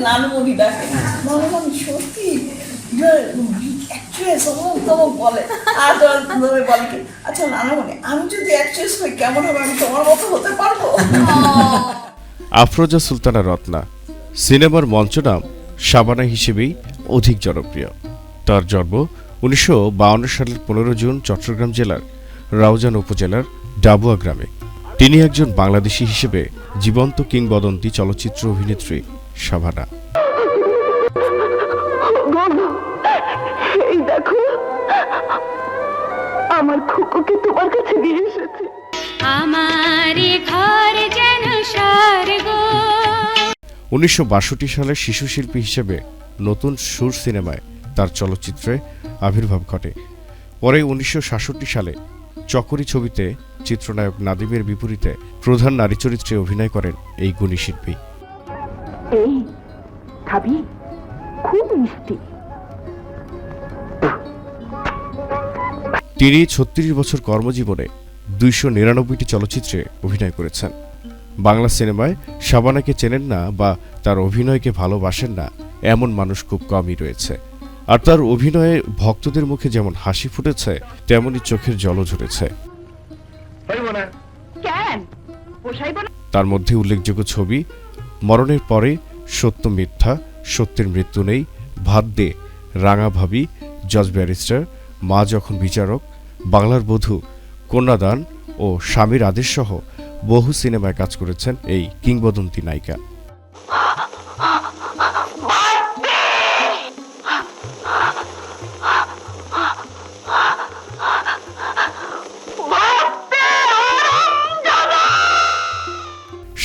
নানুমণি ডাকে, নানুমণি সত্যি অ্যাক্ট্রেস তমক বলে। আর বলে কি, আচ্ছা নানুমণি আমি যদি অ্যাক্ট্রেস হই কেমন হবে, আমি তোমার মতো হতে পারবো? আফরোজা সুলতানা রত্না সিনেমার মঞ্চ নাম শাবানা হিসেবেই অধিক জনপ্রিয়। তার জন্ম 1952 সালের 15 জুন চট্টগ্রাম জেলার রাউজান উপজেলার ডাবুয়া গ্রামে। তিনি একজন বাংলাদেশী হিসেবে জীবন্ত কিংবদন্তি চলচ্চিত্র অভিনেত্রী শাবানা। এই দেখো আমার খুকুকে তোমার কাছে নিয়ে এসেছি। আমার ঘর যেন স্বর্গ। 1962 সালে শিশু শিল্পী হিসেবে নতুন সুর সিনেমায় তার চলচ্চিত্রে আবির্ভাব ঘটে। পরে 1966 সালে চকরি ছবিতে চিত্রনায়ক নাদিমের বিপরীতে প্রধান নারী চরিত্রে অভিনয় করেন এই গুণী শিল্পী। এই খাবি, খুব মিষ্টি। তিনি 36 বছর কর্মজীবনে 299টি চলচ্চিত্রে অভিনয় করেছেন। বাংলা সিনেমায় শাবানাকে চেনেন না বা তার অভিনয়কে ভালোবাসেন না এমন মানুষ খুব কমই রয়েছে। আর তার অভিনয়ে ভক্তদের মুখে যেমন হাসি ফুটেছে, তেমনি চোখের জলও ঝরেছে। তার মধ্যে উল্লেখযোগ্য ছবি মরণের পরে, সত্য মিথ্যা, সত্যের মৃত্যু নেই, ভাত দে, রাঙা ভাবি, জজ ব্যারিস্টার, মা যখন বিচারক, বাংলার বধূ, কন্যাদান ও স্বামীর আদেশ সহ বহু সিনেমায় কাজ করেছেন এই কিংবদন্তি নায়িকা।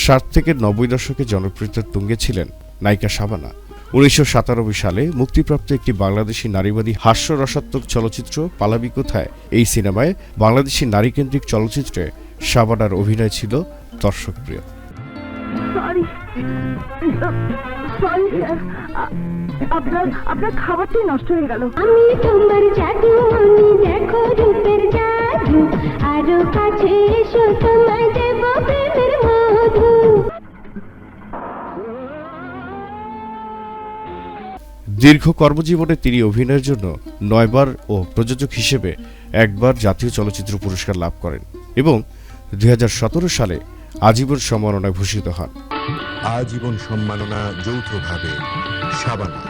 ষাট থেকে 90 দশকে জনপ্রিয়তার তুঙ্গে ছিলেন নায়িকা শাবানা। 1997 সালে মুক্তিপ্রাপ্ত একটি বাংলাদেশি নারীবাদী হাস্যরসাত্মক চলচ্চিত্র পালাবি কোথায়, এই সিনেমায় বাংলাদেশি নারীকেন্দ্রিক চলচ্চিত্রে শাবানার অভিনয় ছিল দর্শকপ্রিয়। আপনার খাবারটাই নষ্ট হয়ে গেল। আমি তোমার জাদু, আমি দেখো রূপের জাদু, আরো কাছে এসো তোমায় দেব প্রেমের মধু। দীর্ঘ কর্মজীবনে তিনি অভিনয়ের জন্য 9 বার ও প্রযোজক হিসেবে একবার জাতীয় চলচ্চিত্র পুরস্কার লাভ করেন এবং 2017 সালে আজীবন সম্মাননায় ভূষিত হন। আজীবন সম্মাননা যৌথভাবে শাবানা।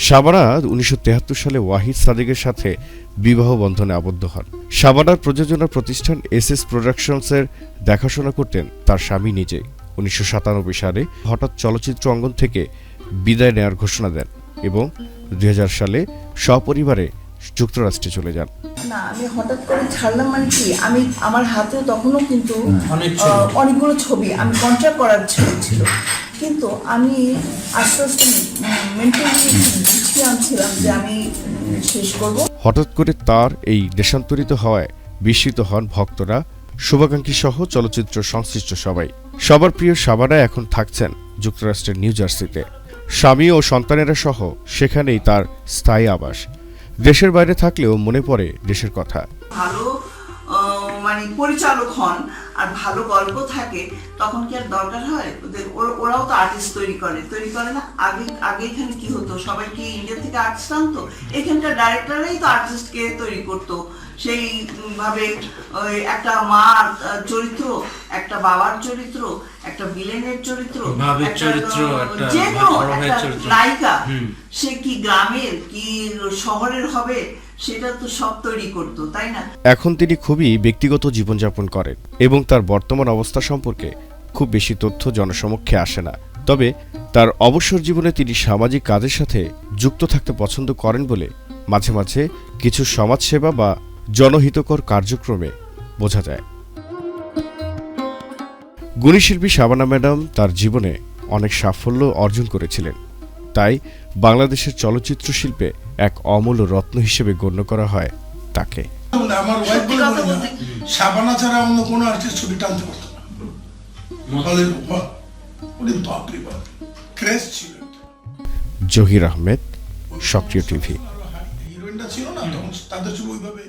শাবানা 1973 সালে ওয়াহিদ সাদিকের সাথে বিবাহ বন্ধনে আবদ্ধ হন। শাবানার প্রযোজনা প্রতিষ্ঠান এসএস প্রোডাকশনসের দেখাশোনা করতেন তার স্বামী নিজেই। 1997 সালে হঠাৎ চলচ্চিত্র অঙ্গন থেকে বিদায় নেয়ার ঘোষণা দেন এবং 2000 সালে সপরিবারে যুক্তরাষ্ট্রে চলে যান। না, আমি হঠাৎ করে ছাড়লাম মানে কি, আমি আমার হাতেও তখনও কিন্তু অনেকগুলো ছবি আমি কন্ট্রাক্ট করার ছবি ছিল, কিন্তু আমি আস্তে আস্তে মেন্টালি গুছিয়ে আনছিলাম যে আমি শেষ করব। হঠাৎ করে তার এই দেশান্তরিত হওয়ায় বিস্মিত হন ভক্তরা, শুভাকাঙ্ক্ষী সহ চলচ্চিত্র সংশ্লিষ্ট সবাই। সবার প্রিয় শাবানা এখন থাকছেন যুক্তরাষ্ট্রের নিউ জার্সিতে। স্বামী ও সন্তানেরা সহ সেখানেই তার স্থায়ী আবাস। দেশের বাইরে থাকলেও মনে পড়ে দেশের কথা। ভালো মানে পরিচালক হন আর ভালো গল্প থাকে, তখন কি আর দরকার হয় ওরাও তো আর্টিস্ট তৈরি করে না। আগে এখানে কি হতো, সবাই কি ইন্ডিয়া থেকে আর্টিস্ট আনতো, এখানকার ডাইরেক্টররাই তো আর্টিস্টকে তৈরি করতো। সেই ভাবে একটা মার চরিত্র, একটা বাবার চরিত্র, একটা ভিলেনের চরিত্র, যে কোনো একটা নায়িকা, সে কি গ্রামের কি শহরের হবে, সেটা তো সব তৈরি করতো, তাই না? এখন তিনি খুবই ব্যক্তিগত জীবনযাপন করেন এবং তার বর্তমান অবস্থা সম্পর্কে খুব বেশি তথ্য জনসমক্ষে আসে না। তবে তার অবসর জীবনে তিনি সামাজিক কাজের সাথে যুক্ত থাকতে পছন্দ করেন বলে মাঝে মাঝে কিছু সমাজসেবা বা জনহিতকর কার্যক্রমে বোঝা যায়। গুণী শিল্পী শাবানা ম্যাডাম তার জীবনে অনেক সাফল্য অর্জন করেছিলেন, তাই বাংলাদেশের চলচ্চিত্র শিল্পে এক অমূল্য রত্ন হিসেবে গণ্য করা হয় তাকে। আমার ওয়াইফ বলে না, শাবানা ছাড়া অন্য কোনো আর্টিস্ট ছবি টানতে পারতো না। জহির আহমেদ, সক্রিয় টিভি। হিরোইনটা ছিল না তখন, তাদের ছবি ওইভাবে